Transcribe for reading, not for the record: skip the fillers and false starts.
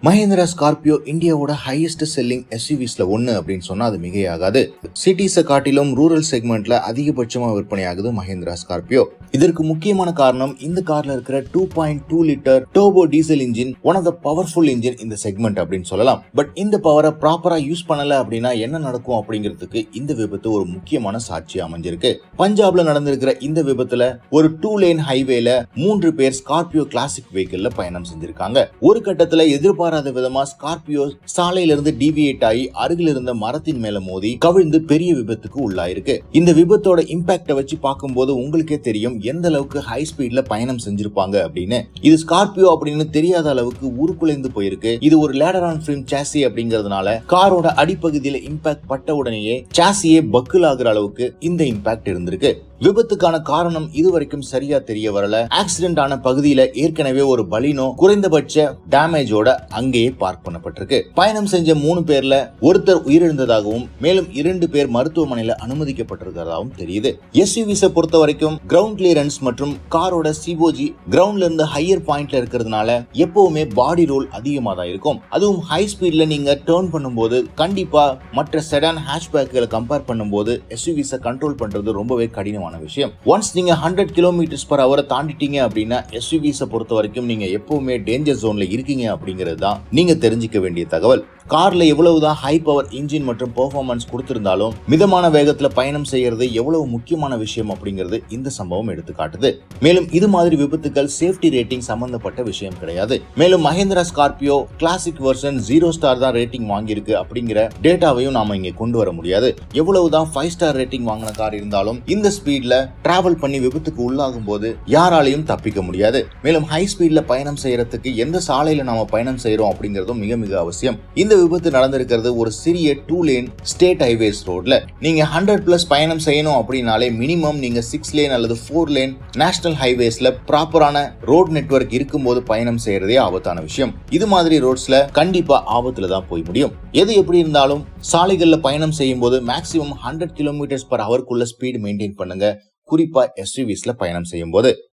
Mahindra Scorpio இந்தியாவோட highest selling SUVஸ்ல ஒன்னு அப்படின்னு சொன்னா அது மிகையாகாது. சிட்டிஸை காட்டிலும் ரூரல் செக்மெண்ட்ல அதிகபட்சமா விற்பனையாகுது Mahindra Scorpio. இதற்கு முக்கியமான காரணம் இந்த கார்ல இருக்கிற 2.2 litre turbo diesel engine, one of the powerful engine இந்த செக்மெண்ட் அப்படின்னு சொல்லலாம். பட் இந்த பவரை ப்ராப்பரா யூஸ் பண்ணல அப்படின்னா என்ன நடக்கும் அப்படிங்கிறதுக்கு இந்த விபத்து ஒரு முக்கியமான சாட்சியா அமைஞ்சிருக்கு. பஞ்சாப்ல நடந்திருக்கிற இந்த விபத்துல ஒரு 2 லேன் ஹைவேல 3 பேர் ஸ்கார்பியோ கிளாசிக் வெஹிக்கிள்ல பயணம் செஞ்சிருக்காங்க. ஒரு கட்டத்துல எதிர்பாராத விதமா ஸ்கார்பியோ சாலையிலிருந்து டிவியேட் ஆகி அருகில் இருந்த மரத்தின் மேல மோதி கவிழ்ந்து பெரிய விபத்துக்கு உள்ளாயிருக்கு. இந்த விபத்தோட இம்பாக்ட வச்சு பார்க்கும்போது உங்களுக்கே தெரியும் எந்த அளவுக்கு ஹை ஸ்பீட்ல பயணம் செஞ்சிருப்பாங்க அப்படின்னு. இது ஸ்கார்பியோ அப்படின்னு தெரியாத அளவுக்கு உருக்குலைந்து போயிருக்கு. இது ஒரு லேடர் ஆன் ஃப்ரேம் சாசி அப்படிங்கறதுனால காரோட அடிப்பகுதியில இம்பாக்ட் பட்ட உடனேயே சாசியே பக்கிள் ஆகுற அளவுக்கு இந்த இம்பாக்ட் இருந்திருக்கு. விபத்துக்கான காரணம் இதுவரைக்கும் சரியா தெரிய வரல. ஆக்சிடென்ட் ஆன பகுதியில ஏற்கனவே ஒரு பலினோ குறைந்தபட்ச டேமேஜோட அங்கேயே பார்க் பண்ணப்பட்டிருக்கு. பயணம் செஞ்ச 3 பேர்ல ஒருத்தர் உயிரிழந்ததாகவும் மேலும் 2 பேர் மருத்துவமனையில அனுமதிக்கப்பட்டிருக்கிறதாகவும் தெரியுது. SUVஸை பொறுத்த வரைக்கும் கிரவுண்ட் கிளியரன்ஸ் மற்றும் காரோட சிஓஜி கிரவுண்ட்ல இருந்து ஹையர் பாயிண்ட்ல இருக்கிறதுனால எப்பவுமே பாடி ரோல் அதிகமா தான் இருக்கும். அதுவும் ஹை ஸ்பீட்ல நீங்க டர்ன் பண்ணும்போது கண்டிப்பா மற்ற செடான் ஹேட்ச்பேக்களை கம்பேர் பண்ணும்போது SUVஸை கண்ட்ரோல் பண்றது ரொம்பவே கடினமான விஷயம். ஒன்ஸ் நீங்க 100 km/h தாண்டிட்டீங்க அப்படின்னா SUVஸை பொறுத்த வரைக்கும் நீங்க எப்பவுமே டேஞ்சர் ஜோன்ல இருக்கீங்க அப்படிங்கிறது தான் நீங்க தெரிஞ்சுக்க வேண்டிய தகவல். கார்ல எவ்வளவுதான் ஹை பவர் இன்ஜின் மற்றும் பெர்ஃபார்மன்ஸ் கொடுத்திருந்தாலும் மிதமான வேகத்துல பயணம் செய்யறது எவ்வளவு முக்கியமான விஷயம் அப்படிங்கிறது இந்த சம்பவம் எடுத்து காட்டுது. மேலும் இது மாதிரி விபத்துகள் சேஃப்டி ரேட்டிங் சம்பந்தப்பட்ட விஷயம் கிடையாது. மேலும் Mahindra Scorpio classic version 0 star தான் ரேட்டிங் வாங்கியிருக்கு அப்படிங்கிற டேட்டாவையும் நாம இங்க கொண்டு வர முடியாது. எவ்வளவுதான் 5 ஸ்டார் ரேட்டிங் வாங்கின கார் இருந்தாலும் இந்த ஸ்பீட்ல டிராவல் பண்ணி விபத்துக்கு உள்ளாகும் போது யாராலையும் தப்பிக்க முடியாது. மேலும் ஹை ஸ்பீட்ல பயணம் செய்யறதுக்கு எந்த சாலையில நாம பயணம் செய்யறோம் அப்படிங்கறதும் மிக மிக அவசியம். இந்த விபத்து நடந்திருக்கிறது ஒரு சிறிய 2 லேன் ஸ்டேட் ஹைவேஸ் ரோட்ல. நீங்க 100+ பயணம் செய்யணும் அப்படின்னாலே மினிமம் நீங்க 6 லேன் அல்லது 4 லேன் நேஷனல் ஹைவேஸ்ல ப்ராப்பரான ரோட் நெட்வொர்க் இருக்கும்போது பயணம் செய்யறதே ஆபத்தான விஷயம். இது மாதிரி ரோட்ஸ்ல கண்டிப்பா ஆபத்துல தான் போய் முடியும். எது எப்படி இருந்தாலும் சாலைகள்ல பயணம் செய்யும் போது மேக்ஸிமம் 100 km/h ஸ்பீடு மெயின்டைன் பண்ணுங்க, குறிப்பா SUVஸ்ல பயணம் செய்யும் போது.